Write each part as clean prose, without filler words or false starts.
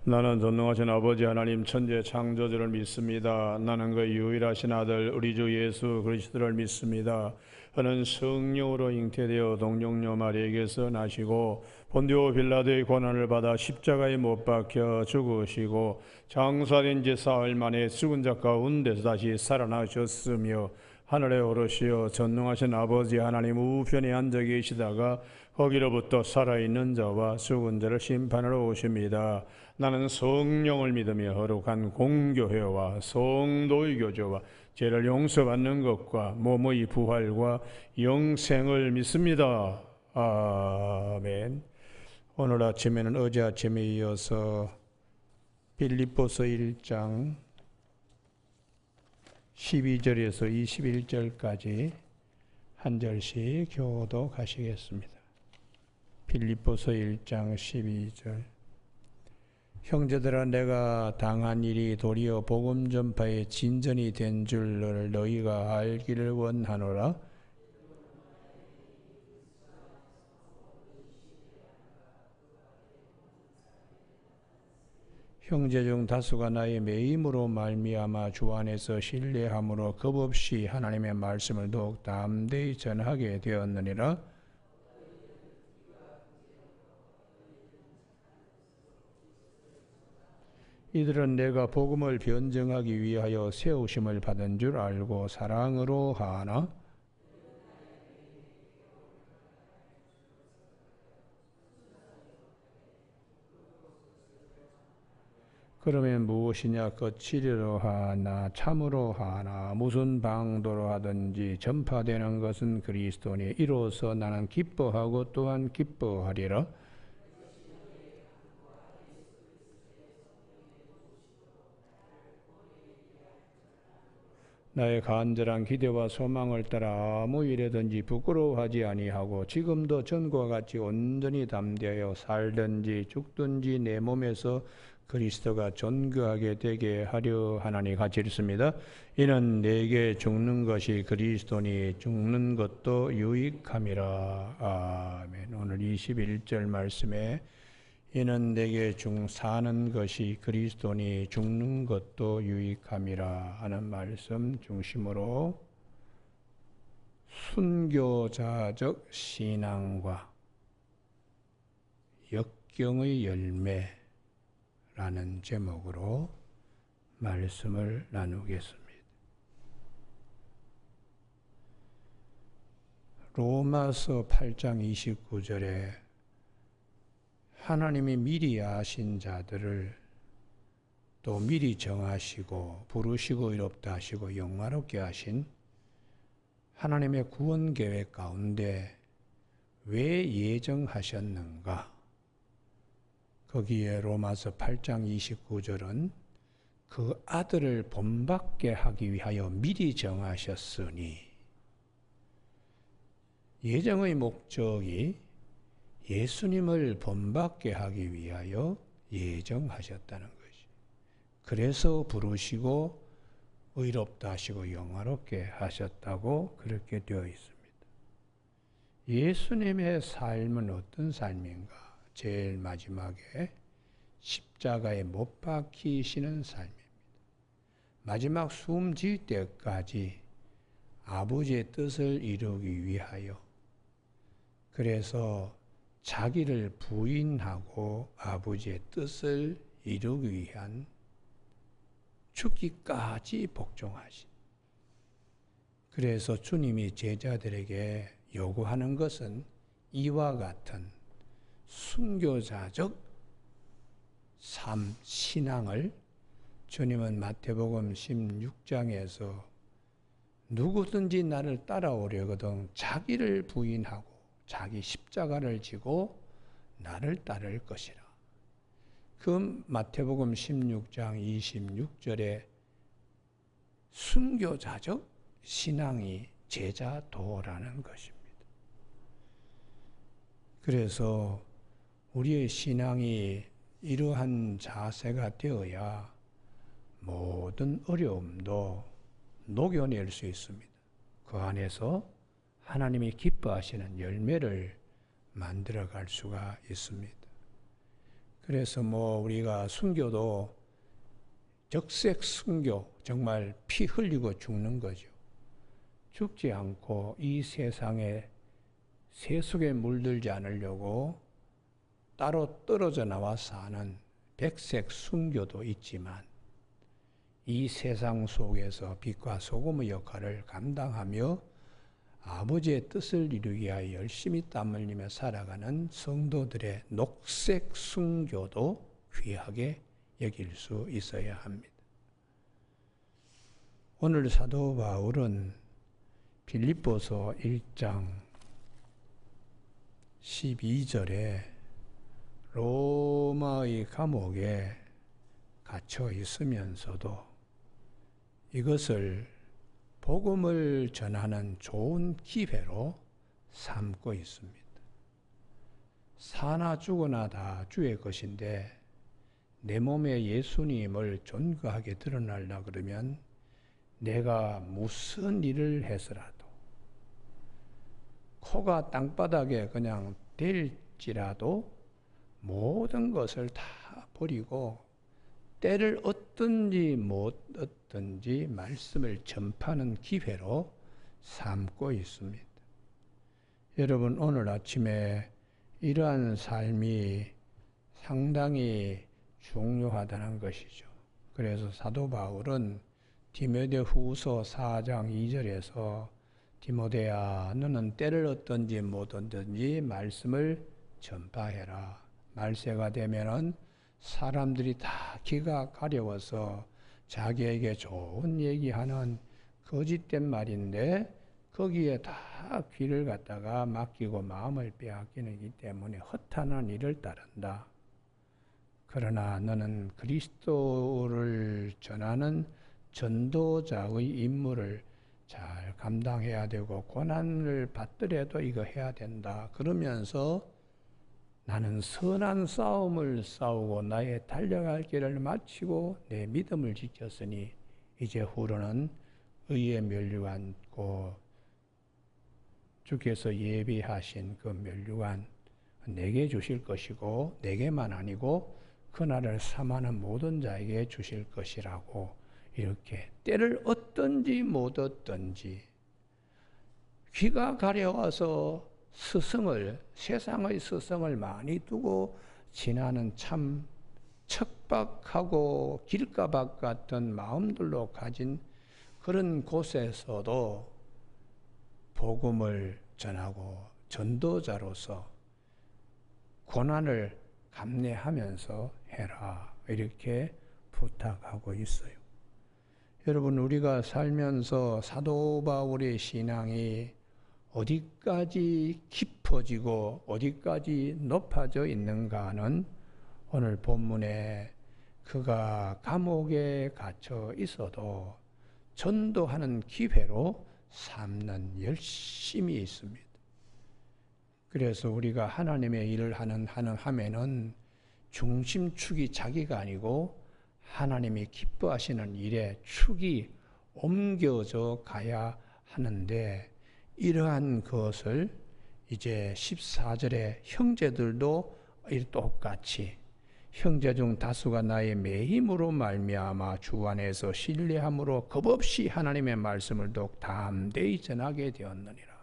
나는 전능하신 아버지 하나님 천재 창조주를 믿습니다. 나는 그 유일하신 아들 우리 주 예수 그리스도를 믿습니다. 그는 성령으로 잉태되어 동정녀 마리에게서 나시고 본디오 빌라도의 고난을 받아 십자가에 못 박혀 죽으시고 장사된 지 사흘 만에 죽은 자 가운데서 다시 살아나셨으며 하늘에 오르시어 전능하신 아버지 하나님 우편에 앉아 계시다가 거기로부터 살아있는 자와 죽은 자를 심판하러 오십니다. 나는 성령을 믿으며 거룩한 공교회와 성도의 교제와 죄를 용서받는 것과 몸의 부활과 영생을 믿습니다. 아멘. 오늘 아침에는 어제 아침에 이어서 빌립보서 1장 12절에서 21절까지 한 절씩 교독하시겠습니다. 빌립보서 1장 12절. 형제들아, 내가 당한 일이 도리어 복음 전파의 진전이 된 줄 너희가 알기를 원하노라. 형제 중 다수가 나의 매임으로 말미암아 주 안에서 신뢰함으로 겁없이 하나님의 말씀을 더욱 담대히 전하게 되었느니라. 이들은 내가 복음을 변증하기 위하여 세우심을 받은 줄 알고 사랑으로 하나? 그러면 무엇이냐? 거칠이로 하나 참으로 하나 무슨 방도로 하든지 전파되는 것은 그리스도니 이로써 나는 기뻐하고 또한 기뻐하리라. 나의 간절한 기대와 소망을 따라 아무 일에든지 부끄러워하지 아니하고 지금도 전과 같이 온전히 담대하여 살든지 죽든지 내 몸에서 그리스도가 존귀하게 되게 하려 하나니 같이 읽습니다. 이는 내게 죽는 것이 그리스도니 죽는 것도 유익함이라. 아멘. 오늘 21절 말씀에 이는 내게 사는 것이 그리스도니 죽는 것도 유익함이라 하는 말씀 중심으로 순교자적 신앙과 역경의 열매라는 제목으로 말씀을 나누겠습니다. 로마서 8장 29절에 하나님이 미리 아신 자들을 또 미리 정하시고 부르시고 의롭다 하시고 영화롭게 하신 하나님의 구원 계획 가운데 왜 예정하셨는가? 거기에 로마서 8장 29절은 그 아들을 본받게 하기 위하여 미리 정하셨으니 예정의 목적이 예수님을 본받게 하기 위하여 예정하셨다는 것이. 그래서 부르시고 의롭다 하시고 영화롭게 하셨다고 그렇게 되어 있습니다. 예수님의 삶은 어떤 삶인가? 제일 마지막에 십자가에 못 박히시는 삶입니다. 마지막 숨 질 때까지 아버지의 뜻을 이루기 위하여 그래서 자기를 부인하고 아버지의 뜻을 이루기 위한 죽기까지 복종하신. 그래서 주님이 제자들에게 요구하는 것은 이와 같은 순교자적 삶, 신앙을 주님은 마태복음 16장에서 누구든지 나를 따라오려거든 자기를 부인하고 자기 십자가를 지고 나를 따를 것이라. 그 마태복음 16장 26절에 순교자적 신앙이 제자도라는 것입니다. 그래서 우리의 신앙이 이러한 자세가 되어야 모든 어려움도 녹여낼 수 있습니다. 그 안에서 하나님이 기뻐하시는 열매를 만들어갈 수가 있습니다. 그래서 우리가 순교도 적색 순교, 정말 피 흘리고 죽는 거죠. 죽지 않고 이 세상에 세속에 물들지 않으려고 따로 떨어져 나와서 하는 백색 순교도 있지만, 이 세상 속에서 빛과 소금의 역할을 감당하며 아버지의 뜻을 이루기 위하여 열심히 땀 흘리며 살아가는 성도들의 녹색 순교도 귀하게 여길 수 있어야 합니다. 오늘 사도 바울은 빌립보서 1장 12절에 로마의 감옥에 갇혀 있으면서도 이것을 복음을 전하는 좋은 기회로 삼고 있습니다. 사나 죽으나 다 주의 것인데 내 몸에 예수님을 존귀하게 드러나려 그러면 내가 무슨 일을 해서라도, 코가 땅바닥에 그냥 댈지라도 모든 것을 다 버리고 때를 얻든지 못 얻든지 말씀을 전파하는 기회로 삼고 있습니다. 여러분, 오늘 아침에 이러한 삶이 상당히 중요하다는 것이죠. 그래서 사도 바울은 디모데후서 4장 2절에서 디모데야, 너는 때를 얻든지 못 얻든지 말씀을 전파해라. 말세가 되면은 사람들이 다 귀가 가려워서 자기에게 좋은 얘기하는 거짓된 말인데 거기에 다 귀를 갖다가 맡기고 마음을 빼앗기기 때문에 허탄한 일을 따른다. 그러나 너는 그리스도를 전하는 전도자의 임무를 잘 감당해야 되고 고난을 받더라도 이거 해야 된다. 그러면서 나는 선한 싸움을 싸우고 나의 달려갈 길을 마치고 내 믿음을 지켰으니 이제 후로는 의의 면류관, 주께서 예비하신 그 면류관 내게 주실 것이고 내게만 아니고 그날을 삼하는 모든 자에게 주실 것이라고, 이렇게 때를 얻든지 못 얻든지 귀가 가려워서 세상의 스승을 많이 두고 지나는 참 척박하고 길가박 같은 마음들로 가진 그런 곳에서도 복음을 전하고 전도자로서 고난을 감내하면서 해라, 이렇게 부탁하고 있어요. 여러분, 우리가 살면서 사도 바울의 신앙이 어디까지 깊어지고 어디까지 높아져 있는가는 오늘 본문에 그가 감옥에 갇혀 있어도 전도하는 기회로 삼는 열심이 있습니다. 그래서 우리가 하나님의 일을 하면은 중심축이 자기가 아니고 하나님이 기뻐하시는 일에 축이 옮겨져 가야 하는데, 이러한 것을 이제 14절에 형제들도 똑같이 형제 중 다수가 나의 매힘으로 말미암아 주 안에서 신뢰함으로 겁없이 하나님의 말씀을 더욱 담대히 전하게 되었느니라.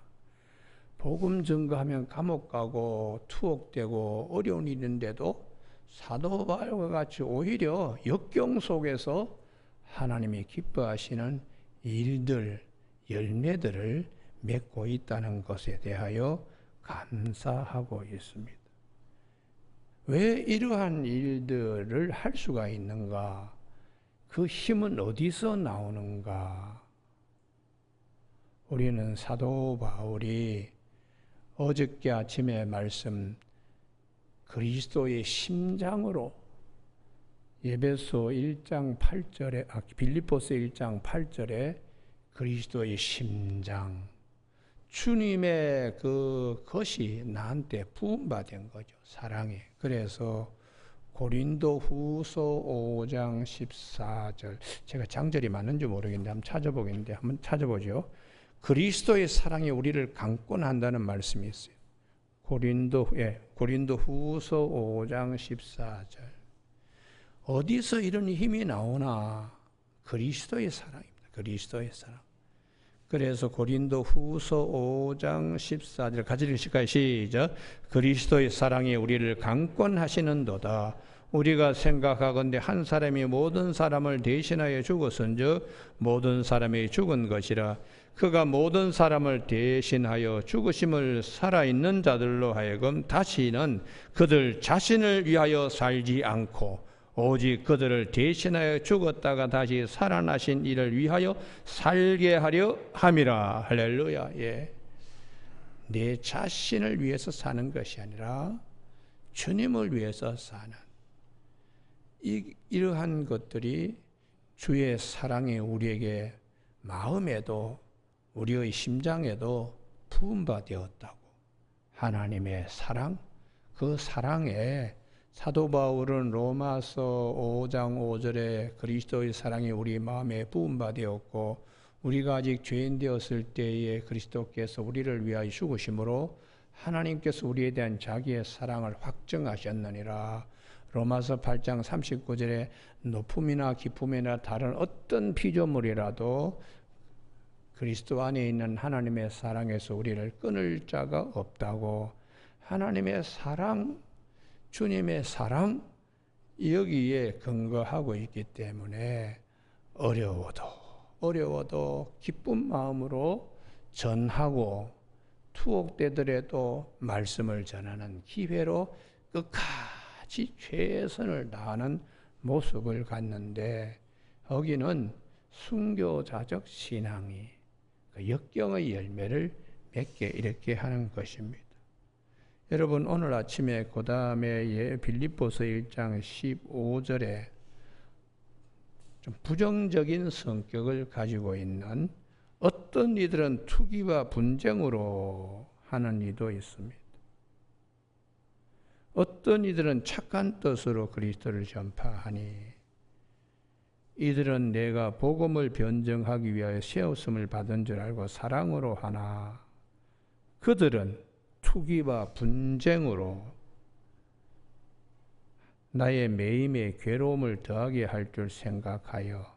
복음 증거하면 감옥 가고 투옥되고 어려운 일인데도 사도 바울과 같이 오히려 역경 속에서 하나님이 기뻐하시는 일들, 열매들을 맺고 있다는 것에 대하여 감사하고 있습니다. 왜 이러한 일들을 할 수가 있는가? 그 힘은 어디서 나오는가? 우리는 사도 바울이 어저께 아침에 말씀 그리스도의 심장으로 빌립보서 1장 8절에 그리스도의 심장, 주님의 그것이 나한테 부음받은 거죠. 사랑이. 그래서 고린도 후서 5장 14절, 제가 장절이 맞는지 모르겠는데 한번 찾아보겠는데 한번 찾아보죠. 그리스도의 사랑이 우리를 강권한다는 말씀이 있어요. 고린도 후서 5장 14절. 어디서 이런 힘이 나오나? 그리스도의 사랑입니다. 그리스도의 사랑. 그래서 고린도 후서 5장 14절 같이 읽으실까요? 시작. 그리스도의 사랑이 우리를 강권하시는도다. 우리가 생각하건대 한 사람이 모든 사람을 대신하여 죽었은즉 모든 사람이 죽은 것이라. 그가 모든 사람을 대신하여 죽으심을 살아있는 자들로 하여금 다시는 그들 자신을 위하여 살지 않고 오직 그들을 대신하여 죽었다가 다시 살아나신 이를 위하여 살게 하려 함이라. 할렐루야. 예. 내 자신을 위해서 사는 것이 아니라 주님을 위해서 사는 이러한 것들이 주의 사랑이 우리에게 마음에도 우리의 심장에도 부음받았다고. 하나님의 사랑, 그 사랑에 사도 바울은 로마서 5장 5절에 그리스도의 사랑이 우리 마음에 부음받았고 우리가 아직 죄인 되었을 때에 그리스도께서 우리를 위하여 죽으심으로 하나님께서 우리에 대한 자기의 사랑을 확증하셨느니라. 로마서 8장 39절에 높음이나 깊음이나 다른 어떤 피조물이라도 그리스도 안에 있는 하나님의 사랑에서 우리를 끊을 자가 없다고. 하나님의 사랑, 주님의 사랑, 여기에 근거하고 있기 때문에 어려워도 기쁜 마음으로 전하고 투옥되더라도 말씀을 전하는 기회로 끝까지 최선을 다하는 모습을 갖는데 여기는 순교자적 신앙이 그 역경의 열매를 맺게 이렇게 하는 것입니다. 여러분 오늘 아침에 그 다음에 빌립보서 1장 15절에 좀 부정적인 성격을 가지고 있는 어떤 이들은 투기와 분쟁으로 하는 이도 있습니다. 어떤 이들은 착한 뜻으로 그리스도를 전파하니 이들은 내가 복음을 변증하기 위하여 세웠음을 받은 줄 알고 사랑으로 하나 그들은 투기와 분쟁으로 나의 매임에 괴로움을 더하게 할 줄 생각하여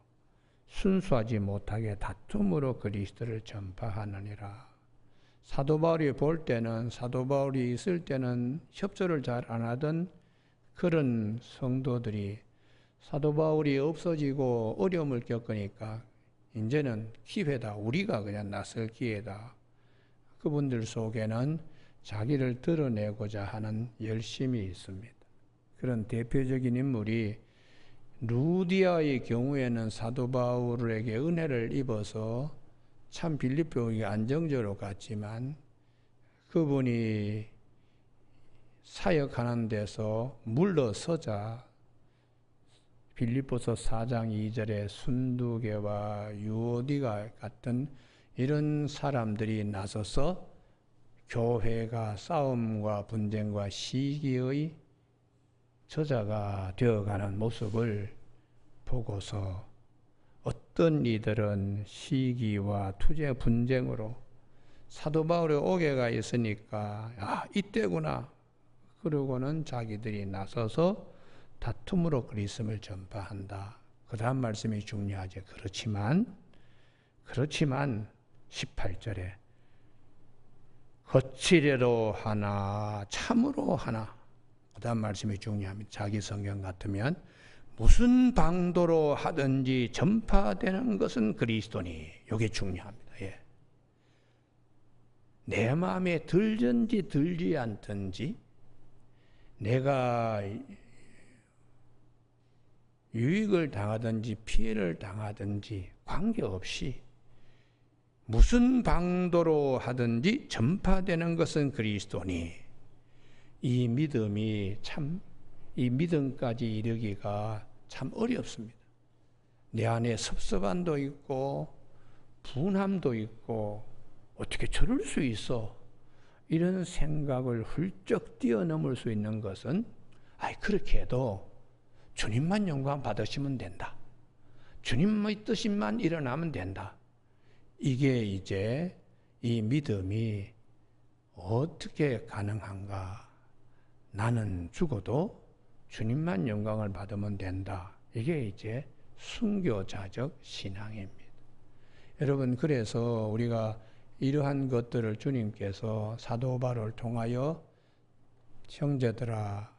순수하지 못하게 다툼으로 그리스도를 전파하느니라. 사도 바울이 볼 때는 사도 바울이 있을 때는 협조를 잘 안 하던 그런 성도들이 사도 바울이 없어지고 어려움을 겪으니까 이제는 기회다. 우리가 그냥 나설 기회다. 그분들 속에는 자기를 드러내고자 하는 열심이 있습니다. 그런 대표적인 인물이 루디아의 경우에는 사도 바울에게 은혜를 입어서 참 빌립보에 안정적으로 갔지만 그분이 사역하는 데서 물러서자 빌립보서 4장 2절에 순두개와 유오디가 같은 이런 사람들이 나서서 교회가 싸움과 분쟁과 시기의 저자가 되어가는 모습을 보고서 어떤 이들은 시기와 투쟁, 분쟁으로 사도 바울의 오개가 있으니까 이때구나 그러고는 자기들이 나서서 다툼으로 그리스도를 전파한다. 그 다음 말씀이 중요하죠. 그렇지만 18절에 거칠애로 하나 참으로 하나 그 다음 말씀이 중요합니다. 자기 성경 같으면 무슨 방도로 하든지 전파되는 것은 그리스도니 이게 중요합니다. 예. 내 마음에 들든지 들지 않든지 내가 유익을 당하든지 피해를 당하든지 관계없이 무슨 방도로 하든지 전파되는 것은 그리스도니 이 믿음이 참 이 믿음까지 이르기가 참 어렵습니다. 내 안에 섭섭함도 있고 분함도 있고 어떻게 저럴 수 있어? 이런 생각을 훌쩍 뛰어넘을 수 있는 것은 그렇게 해도 주님만 영광 받으시면 된다. 주님의 뜻만 일어나면 된다. 이게 이제 이 믿음이 어떻게 가능한가? 나는 죽어도 주님만 영광을 받으면 된다. 이게 이제 순교자적 신앙입니다. 여러분, 그래서 우리가 이러한 것들을 주님께서 사도 바울을 통하여 형제들아,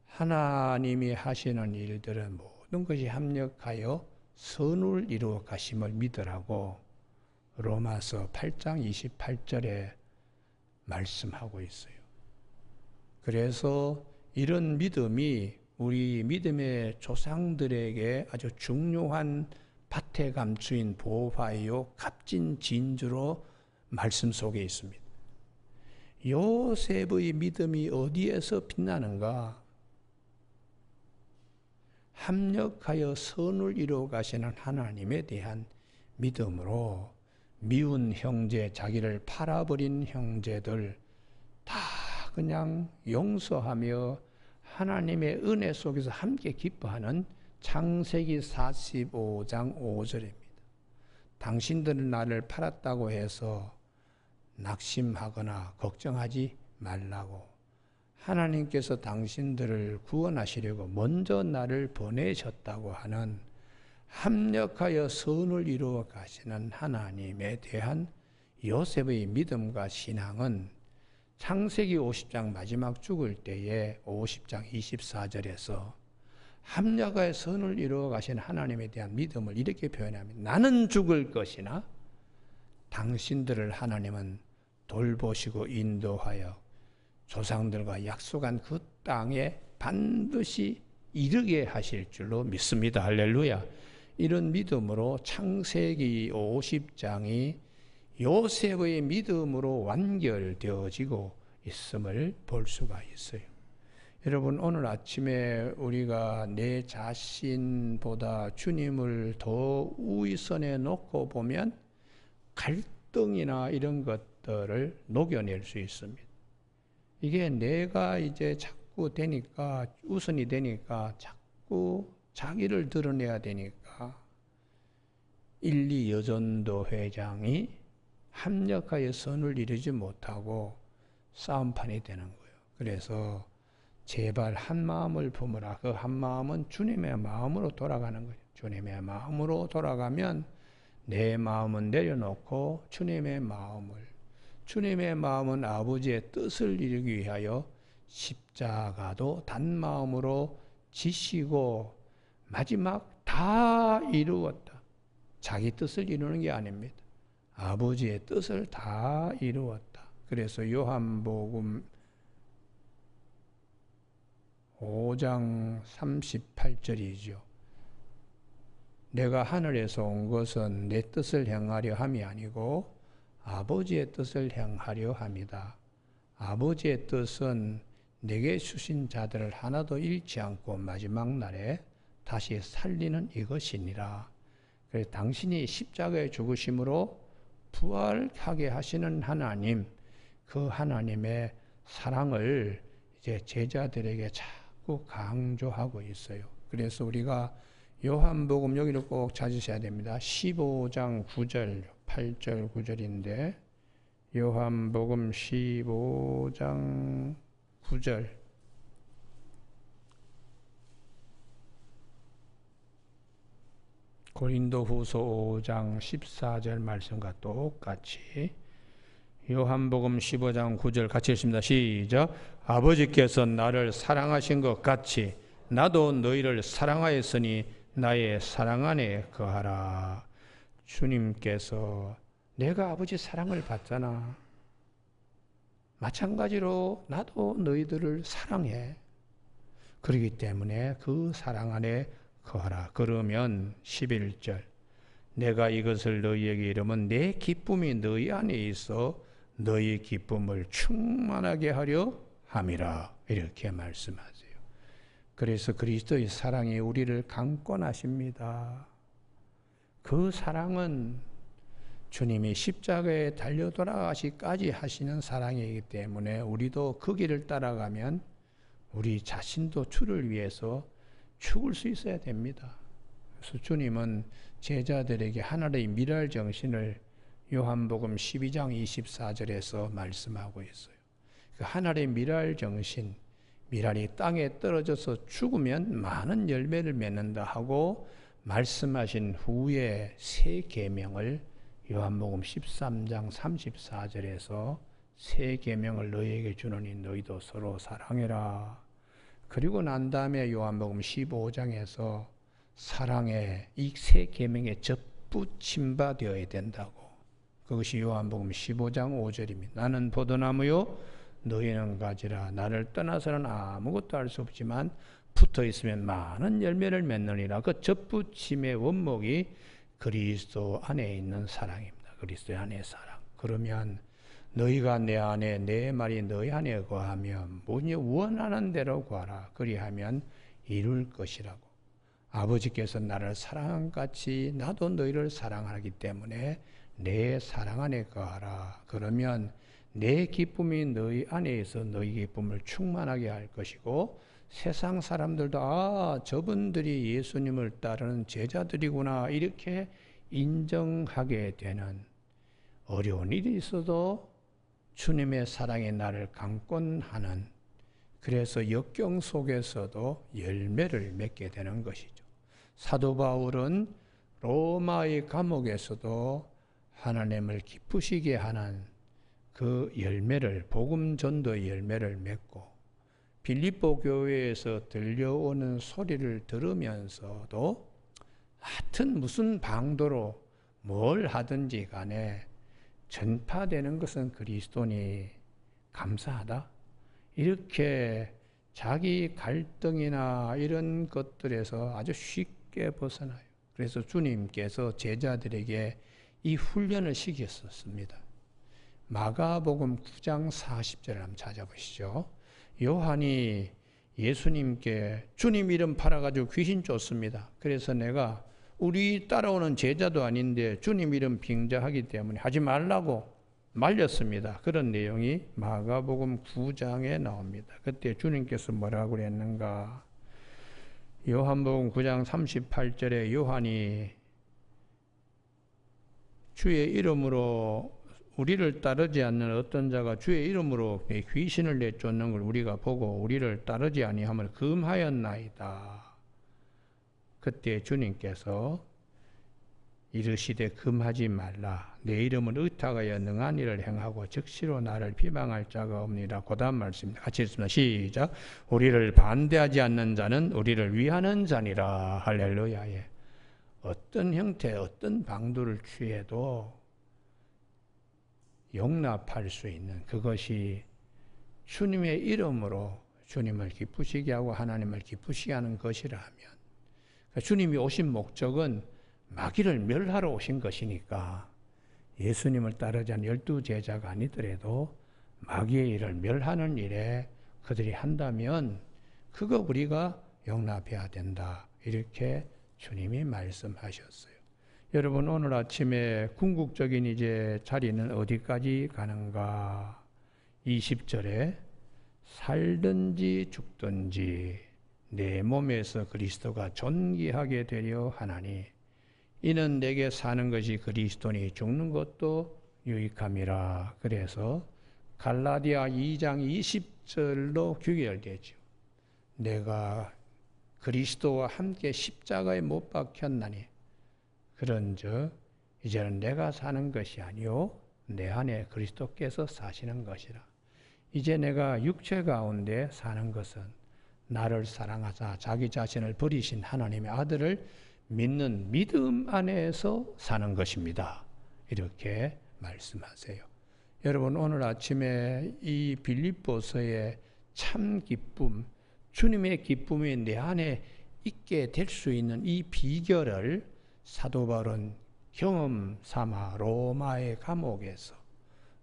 하나님이 하시는 일들은 모든 것이 합력하여 선을 이루어 가심을 믿으라고 로마서 8장 28절에 말씀하고 있어요. 그래서 이런 믿음이 우리 믿음의 조상들에게 아주 중요한 밭에 감추인 보화요 값진 진주로 말씀 속에 있습니다. 요셉의 믿음이 어디에서 빛나는가? 합력하여 선을 이루어 가시는 하나님에 대한 믿음으로 미운 형제, 자기를 팔아버린 형제들 다 그냥 용서하며 하나님의 은혜 속에서 함께 기뻐하는 창세기 45장 5절입니다. 당신들은 나를 팔았다고 해서 낙심하거나 걱정하지 말라고. 하나님께서 당신들을 구원하시려고 먼저 나를 보내셨다고 하는 합력하여 선을 이루어 가시는 하나님에 대한 요셉의 믿음과 신앙은 창세기 50장 마지막 죽을 때에 50장 24절에서 합력하여 선을 이루어 가신 하나님에 대한 믿음을 이렇게 표현합니다. 나는 죽을 것이나 당신들을 하나님은 돌보시고 인도하여 조상들과 약속한 그 땅에 반드시 이르게 하실 줄로 믿습니다. 할렐루야. 이런 믿음으로 창세기 50장이 요셉의 믿음으로 완결되어지고 있음을 볼 수가 있어요. 여러분, 오늘 아침에 우리가 내 자신보다 주님을 더 우위선에 놓고 보면 갈등이나 이런 것들을 녹여낼 수 있습니다. 이게 내가 이제 자꾸 되니까, 우선이 되니까 자꾸 자기를 드러내야 되니까 1, 2 여전도 회장이 합력하여 선을 이루지 못하고 싸움판이 되는 거예요. 그래서 제발 한 마음을 품으라. 그 한 마음은 주님의 마음으로 돌아가는 거예요. 주님의 마음으로 돌아가면 내 마음은 내려놓고 주님의 마음은 아버지의 뜻을 이루기 위하여 십자가도 단마음으로 지시고 마지막 다 이루었다. 자기 뜻을 이루는 게 아닙니다. 아버지의 뜻을 다 이루었다. 그래서 요한복음 5장 38절이죠. 내가 하늘에서 온 것은 내 뜻을 행하려 함이 아니고 아버지의 뜻을 행하려 함이다. 아버지의 뜻은 내게 주신 자들을 하나도 잃지 않고 마지막 날에 다시 살리는 이것이니라. 그래서 당신이 십자가에 죽으심으로 부활하게 하시는 하나님, 그 하나님의 사랑을 이제 제자들에게 자꾸 강조하고 있어요. 그래서 우리가 요한복음 여기를 꼭 찾으셔야 됩니다. 15장 9절, 8절, 9절인데 요한복음 15장 9절 고린도후서 5장 14절 말씀과 똑같이 요한복음 15장 9절 같이 읽습니다. 시작. 아버지께서 나를 사랑하신 것 같이 나도 너희를 사랑하였으니 나의 사랑 안에 거하라. 주님께서 내가 아버지 사랑을 받잖아. 마찬가지로 나도 너희들을 사랑해. 그렇기 때문에 그 사랑 안에 거하라. 그러면 11절 내가 이것을 너희에게 이르면 내 기쁨이 너희 안에 있어 너희 기쁨을 충만하게 하려 함이라. 이렇게 말씀하세요. 그래서 그리스도의 사랑이 우리를 강권하십니다. 그 사랑은 주님이 십자가에 달려 돌아가시까지 하시는 사랑이기 때문에 우리도 그 길을 따라가면 우리 자신도 주를 위해서 죽을 수 있어야 됩니다. 그래서 주님은 제자들에게 하나의 미랄 정신을 요한복음 12장 24절에서 말씀하고 있어요. 그 하늘의 미랄 정신, 미랄이 땅에 떨어져서 죽으면 많은 열매를 맺는다 하고 말씀하신 후에 새 계명을 요한복음 13장 34절에서 새 계명을 너희에게 주노니 너희도 서로 사랑해라. 그리고 난 다음에 요한복음 15장에서 사랑에 이 새 계명에 접붙임 바 되어야 된다고. 그것이 요한복음 15장 5절입니다. 나는 포도나무요 너희는 가지라. 나를 떠나서는 아무것도 할 수 없지만 붙어 있으면 많은 열매를 맺느니라. 그 접붙임의 원목이 그리스도 안에 있는 사랑입니다. 그리스도 안의 사랑. 그러면 너희가 내 안에 내 말이 너희 안에 거하면 뭐냐 원하는 대로 구하라. 그리하면 이룰 것이라고. 아버지께서 나를 사랑한 같이 나도 너희를 사랑하기 때문에 내 사랑 안에 거하라. 그러면 내 기쁨이 너희 안에 있어 너희 기쁨을 충만하게 할 것이고 세상 사람들도 저분들이 예수님을 따르는 제자들이구나 이렇게 인정하게 되는 어려운 일이 있어도 주님의 사랑이 나를 강권하는 그래서 역경 속에서도 열매를 맺게 되는 것이죠. 사도 바울은 로마의 감옥에서도 하나님을 기쁘시게 하는 그 열매를 복음 전도의 열매를 맺고 빌립보 교회에서 들려오는 소리를 들으면서도 하여튼 무슨 방도로 뭘 하든지 간에 전파되는 것은 그리스도니 감사하다. 이렇게 자기 갈등이나 이런 것들에서 아주 쉽게 벗어나요. 그래서 주님께서 제자들에게 이 훈련을 시켰었습니다. 마가복음 9장 40절을 한번 찾아보시죠. 요한이 예수님께 주님 이름 팔아가지고 귀신 쫓습니다. 그래서 내가 우리 따라오는 제자도 아닌데 주님 이름 빙자하기 때문에 하지 말라고 말렸습니다. 그런 내용이 마가복음 9장에 나옵니다. 그때 주님께서 뭐라고 그랬는가? 요한복음 9장 38절에 요한이 주의 이름으로 우리를 따르지 않는 어떤 자가 주의 이름으로 귀신을 내쫓는 걸 우리가 보고 우리를 따르지 아니함을 금하였나이다. 그때 주님께서 이르시되 금하지 말라. 내 이름은 의탁하여 능한 일을 행하고 즉시로 나를 비방할 자가 없느니라. 그 다음 말씀입니다. 같이 읽습니다. 시작. 우리를 반대하지 않는 자는 우리를 위하는 자니라. 할렐루야에. 어떤 형태 어떤 방도를 취해도 용납할 수 있는 그것이 주님의 이름으로 주님을 기쁘시게 하고 하나님을 기쁘시게 하는 것이라면 주님이 오신 목적은 마귀를 멸하러 오신 것이니까 예수님을 따르지 않은 12제자가 아니더라도 마귀의 일을 멸하는 일에 그들이 한다면 그거 우리가 용납해야 된다. 이렇게 주님이 말씀하셨어요. 여러분 오늘 아침에 궁극적인 이제 자리는 어디까지 가는가? 20절에 살든지 죽든지 내 몸에서 그리스도가 존귀하게 되려 하나니 이는 내게 사는 것이 그리스도니 죽는 것도 유익함이라. 그래서 갈라디아 2장 20절로 귀결되죠. 내가 그리스도와 함께 십자가에 못 박혔나니 그런즉 이제는 내가 사는 것이 아니요 내 안에 그리스도께서 사시는 것이라. 이제 내가 육체 가운데 사는 것은 나를 사랑하사 자기 자신을 버리신 하나님의 아들을 믿는 믿음 안에서 사는 것입니다. 이렇게 말씀하세요. 여러분 오늘 아침에 이 빌립보서의 참 기쁨, 주님의 기쁨이 내 안에 있게 될 수 있는 이 비결을 사도 바울은 경험 삼아 로마의 감옥에서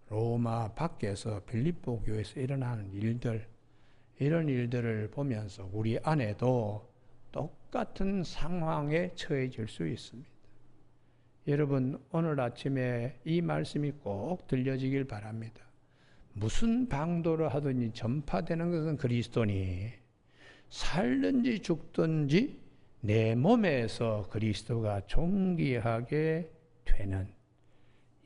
로마 밖에서 빌립보 교회에서 일어나는 일들 이런 일들을 보면서 우리 안에도 똑같은 상황에 처해질 수 있습니다. 여러분 오늘 아침에 이 말씀이 꼭 들려지길 바랍니다. 무슨 방도를 하든지 전파되는 것은 그리스도니 살든지 죽든지 내 몸에서 그리스도가 존귀하게 되는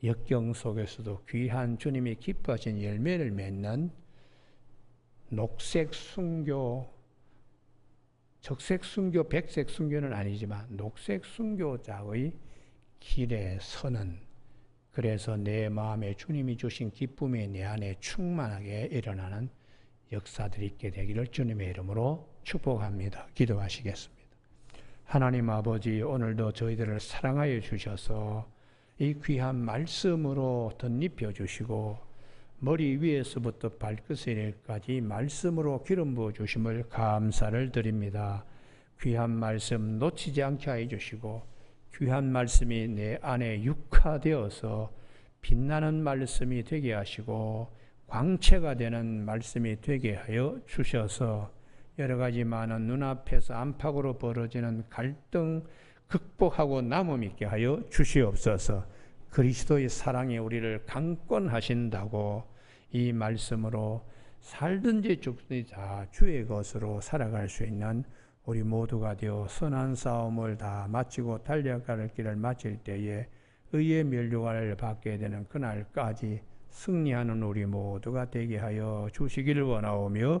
역경 속에서도 귀한 주님이 기뻐하신 열매를 맺는 녹색 순교, 적색 순교, 백색 순교는 아니지만 녹색 순교자의 길에 서는, 그래서 내 마음에 주님이 주신 기쁨이 내 안에 충만하게 일어나는 역사들이 있게 되기를 주님의 이름으로 축복합니다. 기도하시겠습니다. 하나님 아버지, 오늘도 저희들을 사랑하여 주셔서 이 귀한 말씀으로 덧입혀 주시고 머리 위에서부터 발끝에까지 말씀으로 기름 부어 주심을 감사를 드립니다. 귀한 말씀 놓치지 않게 하여 주시고 귀한 말씀이 내 안에 육화되어서 빛나는 말씀이 되게 하시고 광채가 되는 말씀이 되게 하여 주셔서 여러 가지 많은 눈앞에서 안팎으로 벌어지는 갈등 극복하고 나눔 있게 하여 주시옵소서. 그리스도의 사랑이 우리를 강권하신다고 이 말씀으로 살든지 죽든지 다 주의 것으로 살아갈 수 있는 우리 모두가 되어 선한 싸움을 다 마치고 달려갈 길을 마칠 때에 의의 면류관을 받게 되는 그날까지 승리하는 우리 모두가 되게 하여 주시기를 원하오며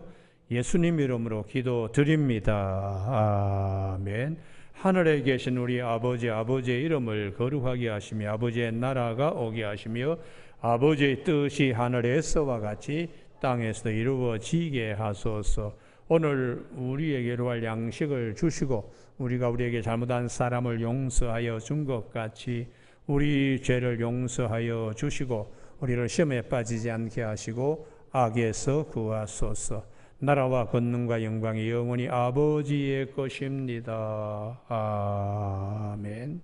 예수님 이름으로 기도드립니다. 아멘. 하늘에 계신 우리 아버지, 아버지의 이름을 거룩하게 하시며 아버지의 나라가 오게 하시며 아버지의 뜻이 하늘에서와 같이 땅에서 이루어지게 하소서. 오늘 우리에게로 할 양식을 주시고 우리가 우리에게 잘못한 사람을 용서하여 준 것 같이 우리 죄를 용서하여 주시고 우리를 시험에 빠지지 않게 하시고 악에서 구하소서. 나라와 권능과 영광이 영원히 아버지의 것입니다. 아멘.